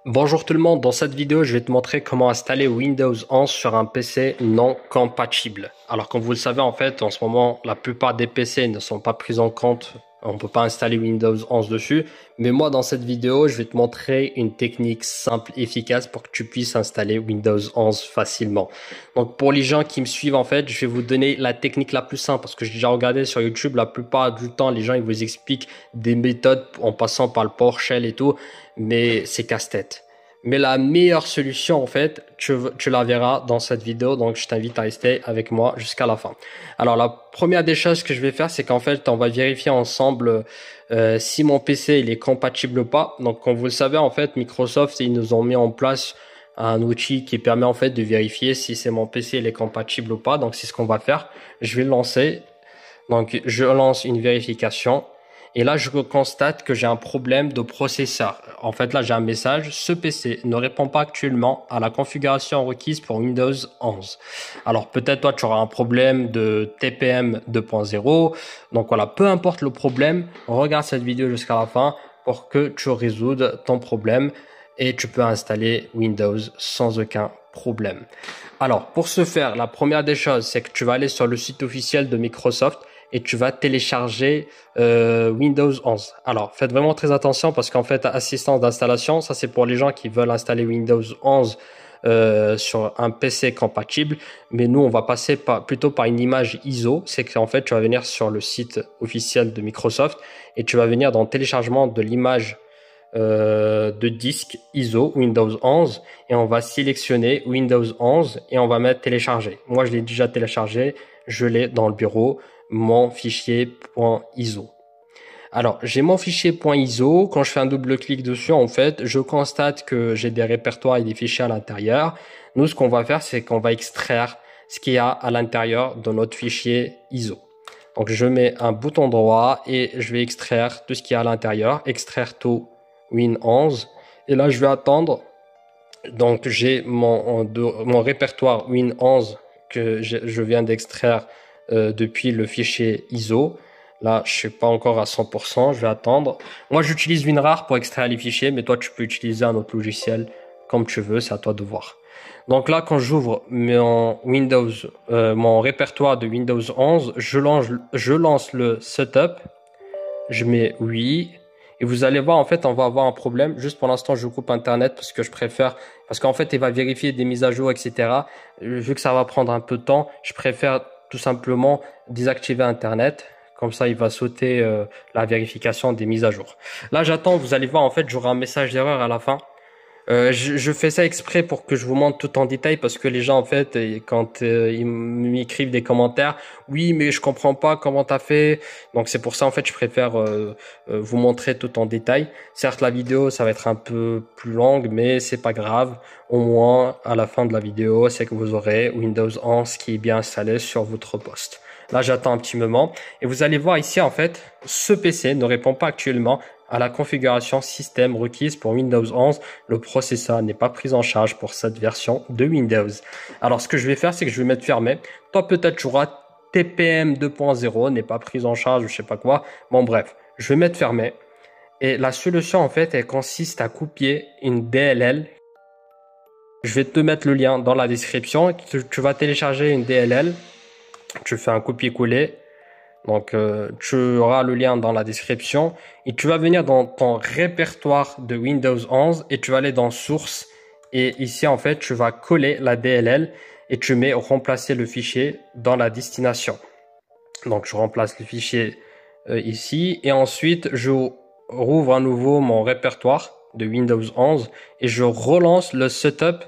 Bonjour tout le monde, dans cette vidéo je vais te montrer comment installer Windows 11 sur un PC non compatible. Alors comme vous le savez en fait en ce moment la plupart des PC ne sont pas pris en compte, on ne peut pas installer Windows 11 dessus. Mais moi dans cette vidéo je vais te montrer une technique simple et efficace pour que tu puisses installer Windows 11 facilement. Donc pour les gens qui me suivent en fait je vais vous donner la technique la plus simple parce que j'ai déjà regardé sur YouTube, la plupart du temps les gens ils vous expliquent des méthodes en passant par le PowerShell et tout. Mais c'est casse-tête. Mais la meilleure solution, en fait, tu la verras dans cette vidéo. Donc, je t'invite à rester avec moi jusqu'à la fin. Alors, la première des choses que je vais faire, c'est qu'en fait, on va vérifier ensemble si mon PC il est compatible ou pas. Donc, comme vous le savez, en fait, Microsoft, ils nous ont mis en place un outil qui permet en fait de vérifier si c'est mon PC il est compatible ou pas. Donc, c'est ce qu'on va faire. Je vais le lancer. Donc, je lance une vérification. Et là, je constate que j'ai un problème de processeur. En fait, là, j'ai un message. Ce PC ne répond pas actuellement à la configuration requise pour Windows 11. Alors, peut-être toi, tu auras un problème de TPM 2.0. Donc voilà, peu importe le problème, regarde cette vidéo jusqu'à la fin pour que tu résoudes ton problème et tu peux installer Windows sans aucun problème. Alors, pour ce faire, la première des choses, c'est que tu vas aller sur le site officiel de Microsoft et tu vas télécharger Windows 11. Alors, faites vraiment très attention parce qu'en fait, assistance d'installation, ça c'est pour les gens qui veulent installer Windows 11 sur un PC compatible. Mais nous, on va passer plutôt par une image ISO. C'est qu'en fait, tu vas venir sur le site officiel de Microsoft et tu vas venir dans le téléchargement de l'image de disque ISO Windows 11 et on va sélectionner Windows 11 et on va mettre télécharger. Moi, je l'ai déjà téléchargé, je l'ai dans le bureau, mon fichier .iso. Alors, j'ai mon fichier .iso. Quand je fais un double clic dessus, en fait, je constate que j'ai des répertoires et des fichiers à l'intérieur. Nous, ce qu'on va faire, c'est qu'on va extraire ce qu'il y a à l'intérieur de notre fichier ISO. Donc, je mets un bouton droit et je vais extraire tout ce qu'il y a à l'intérieur, extraire tout Win 11. Et là, je vais attendre. Donc, j'ai mon répertoire Win 11 que je viens d'extraire depuis le fichier ISO. Là, je suis pas encore à 100%, je vais attendre. Moi, j'utilise WinRAR pour extraire les fichiers, mais toi, tu peux utiliser un autre logiciel comme tu veux, c'est à toi de voir. Donc là, quand j'ouvre mon répertoire de Windows 11, je lance le setup, je mets oui, et vous allez voir, en fait, on va avoir un problème. Juste pour l'instant, je coupe Internet parce que je préfère, parce qu'en fait, il va vérifier des mises à jour, etc. Vu que ça va prendre un peu de temps, je préfère tout simplement désactiver Internet. Comme ça, il va sauter la vérification des mises à jour. Là, j'attends, vous allez voir, en fait, j'aurai un message d'erreur à la fin. Je fais ça exprès pour que je vous montre tout en détail parce que les gens, en fait, quand ils m'écrivent des commentaires, oui, mais je comprends pas comment t'as fait. Donc, c'est pour ça, en fait, je préfère vous montrer tout en détail. Certes, la vidéo, ça va être un peu plus longue, mais c'est pas grave. Au moins, à la fin de la vidéo, c'est que vous aurez Windows 11 qui est bien installé sur votre poste. Là, j'attends un petit moment et vous allez voir ici, en fait, ce PC ne répond pas actuellement à la configuration système requise pour Windows 11. Le processeur n'est pas pris en charge pour cette version de Windows. Alors, ce que je vais faire, c'est que je vais mettre fermé. Toi, peut-être tu auras TPM 2.0 n'est pas pris en charge, je sais pas quoi. Bon, bref, je vais mettre fermé. Et la solution, en fait, elle consiste à copier une DLL. Je vais te mettre le lien dans la description. Tu vas télécharger une DLL. Tu fais un copier-coller. Donc, tu auras le lien dans la description et tu vas venir dans ton répertoire de Windows 11 et tu vas aller dans source et ici, en fait, tu vas coller la DLL et tu mets remplacer le fichier dans la destination. Donc, je remplace le fichier ici et ensuite, je rouvre à nouveau mon répertoire de Windows 11 et je relance le setup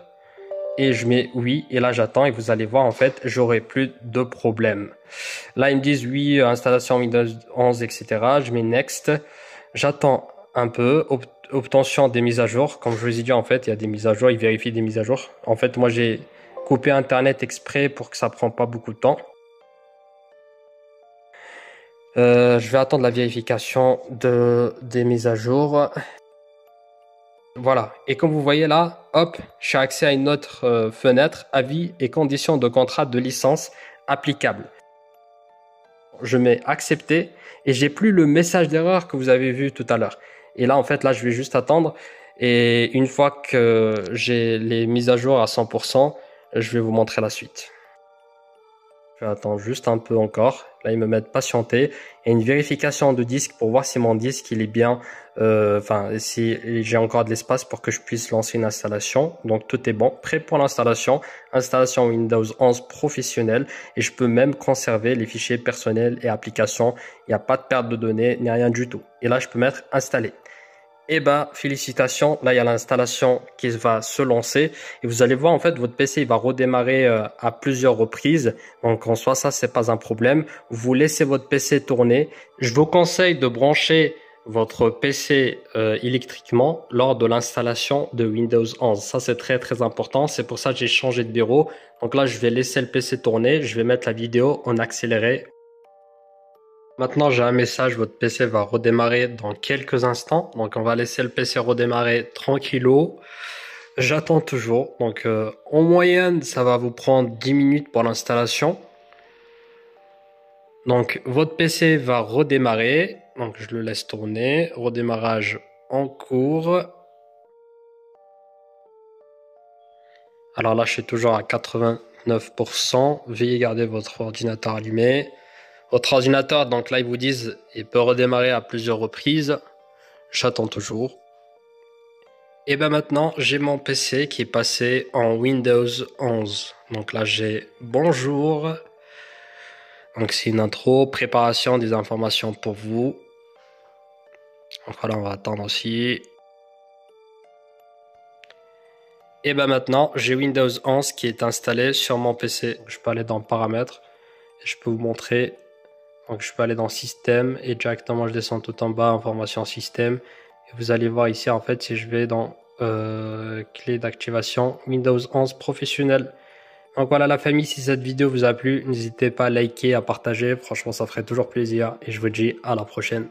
et je mets oui et là j'attends et vous allez voir en fait j'aurai plus de problème. Là ils me disent oui installation Windows 11 etc. Je mets next, j'attends un peu, obtention des mises à jour. Comme je vous ai dit en fait il y a des mises à jour, ils vérifient des mises à jour. En fait moi j'ai coupé internet exprès pour que ça prend pas beaucoup de temps. Je vais attendre la vérification des mises à jour. Voilà, et comme vous voyez là, hop, j'ai accès à une autre fenêtre, avis et conditions de contrat de licence applicables. Je mets accepter et j'ai plus le message d'erreur que vous avez vu tout à l'heure. Et là, en fait, là, je vais juste attendre Et une fois que j'ai les mises à jour à 100%, je vais vous montrer la suite. Je vais attendre juste un peu encore. Là, ils me mettent patienter. Et une vérification de disque pour voir si mon disque il est bien, si j'ai encore de l'espace pour que je puisse lancer une installation. Donc tout est bon, prêt pour l'installation. Installation Windows 11 professionnelle. Et je peux même conserver les fichiers personnels et applications. Il n'y a pas de perte de données, ni rien du tout. Et là, je peux mettre installer. Eh ben, félicitations, là il y a l'installation qui va se lancer et vous allez voir en fait votre PC il va redémarrer à plusieurs reprises. Donc en soi ça c'est pas un problème. Vous laissez votre PC tourner. Je vous conseille de brancher votre PC électriquement lors de l'installation de Windows 11. Ça c'est très important. C'est pour ça que j'ai changé de bureau. Donc là je vais laisser le PC tourner. Je vais mettre la vidéo en accéléré. Maintenant, j'ai un message, votre PC va redémarrer dans quelques instants. Donc, on va laisser le PC redémarrer tranquillou. J'attends toujours. Donc, en moyenne, ça va vous prendre 10 minutes pour l'installation. Donc, votre PC va redémarrer. Donc, je le laisse tourner. Redémarrage en cours. Alors là, je suis toujours à 89%. Veuillez garder votre ordinateur allumé. Votre ordinateur, donc là, ils vous disent, il peut redémarrer à plusieurs reprises. J'attends toujours. Et ben maintenant, j'ai mon PC qui est passé en Windows 11. Donc là, j'ai bonjour. Donc c'est une intro, préparation des informations pour vous. Donc voilà, on va attendre aussi. Et ben maintenant, j'ai Windows 11 qui est installé sur mon PC. Je peux aller dans paramètres et je peux vous montrer. Donc je peux aller dans système et directement je descends tout en bas, information système. Et vous allez voir ici en fait si je vais dans clé d'activation Windows 11 professionnel. Donc voilà la famille, si cette vidéo vous a plu, n'hésitez pas à liker, à partager. Franchement ça ferait toujours plaisir et je vous dis à la prochaine.